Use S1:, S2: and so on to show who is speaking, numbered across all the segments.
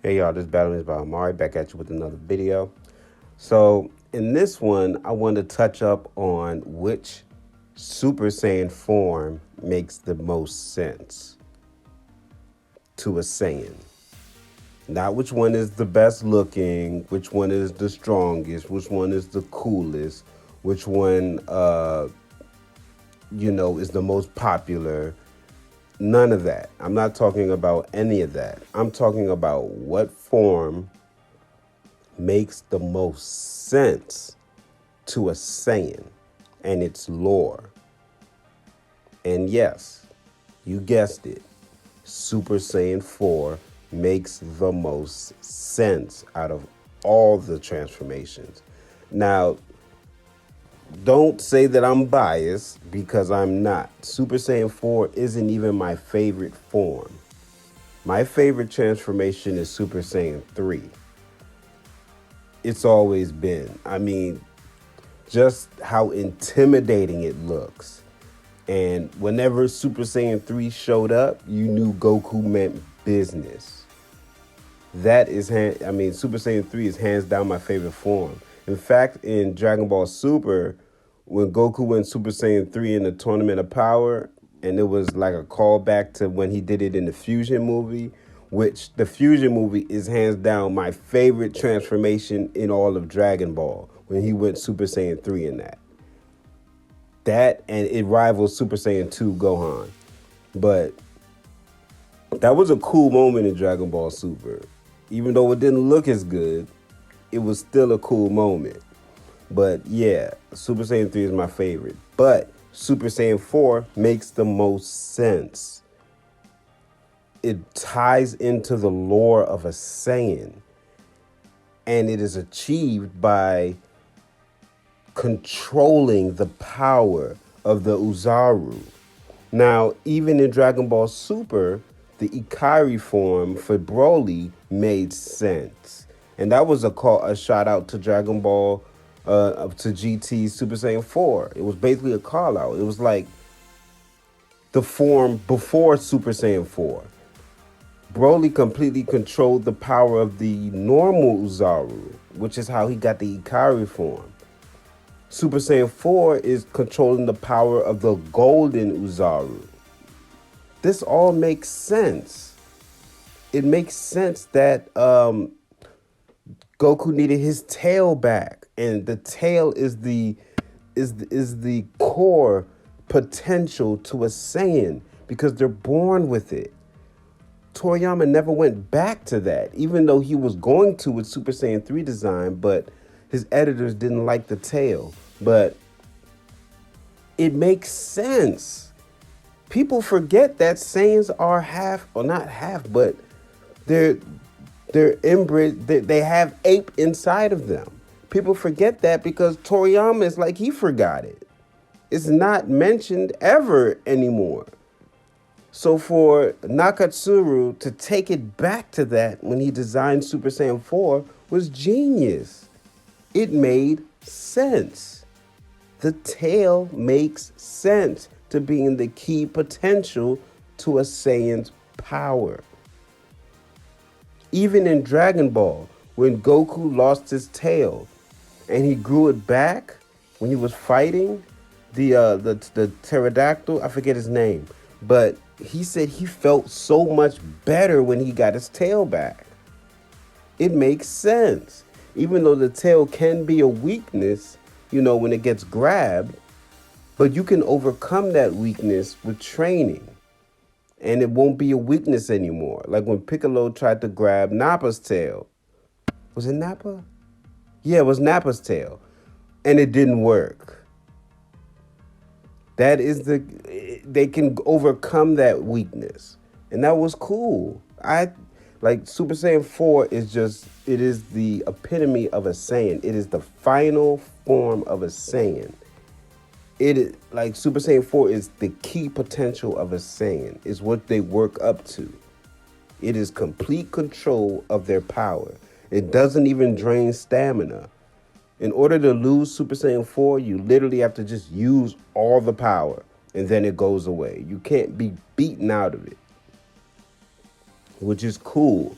S1: Hey y'all, this battle is by Omari, back at you with another video. So in this one, I want to touch up on which Super Saiyan form makes the most sense to a Saiyan. Not which one is the best looking, which one is the strongest, which one is the coolest, which one is the most popular. None of that. I'm not talking about any of that. I'm talking about what form makes the most sense to a Saiyan and its lore. And yes, you guessed it. Super Saiyan 4 makes the most sense out of all the transformations. Now, don't say that I'm biased, because I'm not. Super Saiyan 4 isn't even my favorite form. My favorite transformation is Super Saiyan 3. It's always been. I mean, just how intimidating it looks. And whenever Super Saiyan 3 showed up, you knew Goku meant business. Super Saiyan 3 is hands down my favorite form. In fact, in Dragon Ball Super, when Goku went Super Saiyan 3 in the Tournament of Power, and it was like a callback to when he did it in the Fusion movie, which the Fusion movie is hands down my favorite transformation in all of Dragon Ball, when he went Super Saiyan 3 in that. That, and it rivals Super Saiyan 2 Gohan. But that was a cool moment in Dragon Ball Super. Even though it didn't look as good, it was still a cool moment. But yeah, Super Saiyan 3 is my favorite. But Super Saiyan 4 makes the most sense. It ties into the lore of a Saiyan. And it is achieved by controlling the power of the Uzaru. Now, even in Dragon Ball Super, the Ikari form for Broly made sense. And that was a shout out to Dragon Ball, to GT Super Saiyan 4. It was basically a call out. It was like the form before Super Saiyan 4. Broly completely controlled the power of the normal Uzaru, which is how he got the Ikari form. Super Saiyan 4 is controlling the power of the golden Uzaru. This all makes sense. It makes sense that Goku needed his tail back, and the tail is the core potential to a Saiyan, because they're born with it. Toriyama never went back to that, even though he was going to with Super Saiyan 3 design, but his editors didn't like the tail. But it makes sense. People forget that Saiyans are half, or not half, but they're inbred. They have ape inside of them. People forget that because Toriyama is like he forgot it. It's not mentioned ever anymore. So for Nakatsuru to take it back to that when he designed Super Saiyan 4 was genius. It made sense. The tail makes sense to being the key potential to a Saiyan's power. Even in Dragon Ball, when Goku lost his tail and he grew it back when he was fighting the pterodactyl, I forget his name, but he said he felt so much better when he got his tail back. It makes sense. Even though the tail can be a weakness, when it gets grabbed, but you can overcome that weakness with training. And it won't be a weakness anymore. Like when Piccolo tried to grab Nappa's tail. Was it Nappa? Yeah, it was Nappa's tail. And it didn't work. They can overcome that weakness. And that was cool. Super Saiyan 4 it is the epitome of a Saiyan. It is the final form of a Saiyan. Super Saiyan 4 is the key potential of a Saiyan. Is what they work up to. It is complete control of their power. It doesn't even drain stamina. In order to lose Super Saiyan 4, you literally have to just use all the power, and then it goes away. You can't be beaten out of it, which is cool.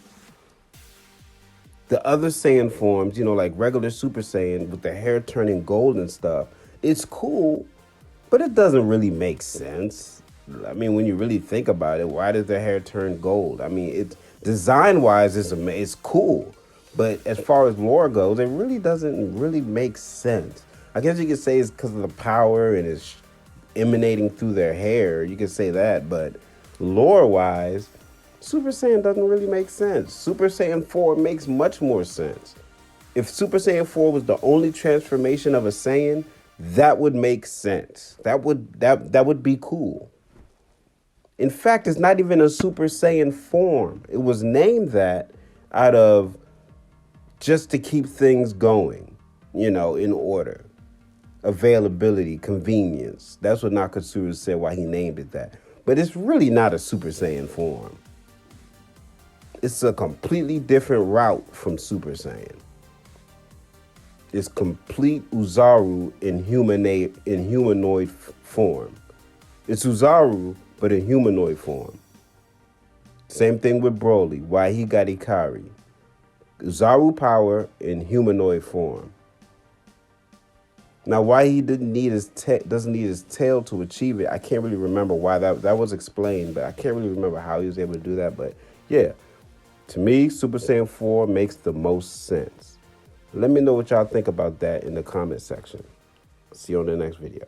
S1: The other Saiyan forms, like regular Super Saiyan with the hair turning gold and stuff, it's cool, but it doesn't really make sense. I mean, when you really think about it, why does the hair turn gold? I mean, it design wise, it's cool, but as far as lore goes, it really doesn't really make sense. I guess you could say it's because of the power and it's emanating through their hair. You could say that, but lore wise, Super Saiyan doesn't really make sense. Super Saiyan 4 makes much more sense. If Super Saiyan 4 was the only transformation of a Saiyan, that would make sense. That would be cool. In fact, it's not even a Super Saiyan form. It was named that out of just to keep things going, in order. Availability, convenience. That's what Nakatsuru said why he named it that. But it's really not a Super Saiyan form. It's a completely different route from Super Saiyan. It's complete Uzaru in humanoid form. It's Uzaru, but in humanoid form. Same thing with Broly. Why he got Ikari. Uzaru power in humanoid form. Now, why he doesn't need his tail to achieve it, I can't really remember why that was explained, but I can't really remember how he was able to do that. But yeah, to me, Super Saiyan 4 makes the most sense. Let me know what y'all think about that in the comment section. See you on the next video.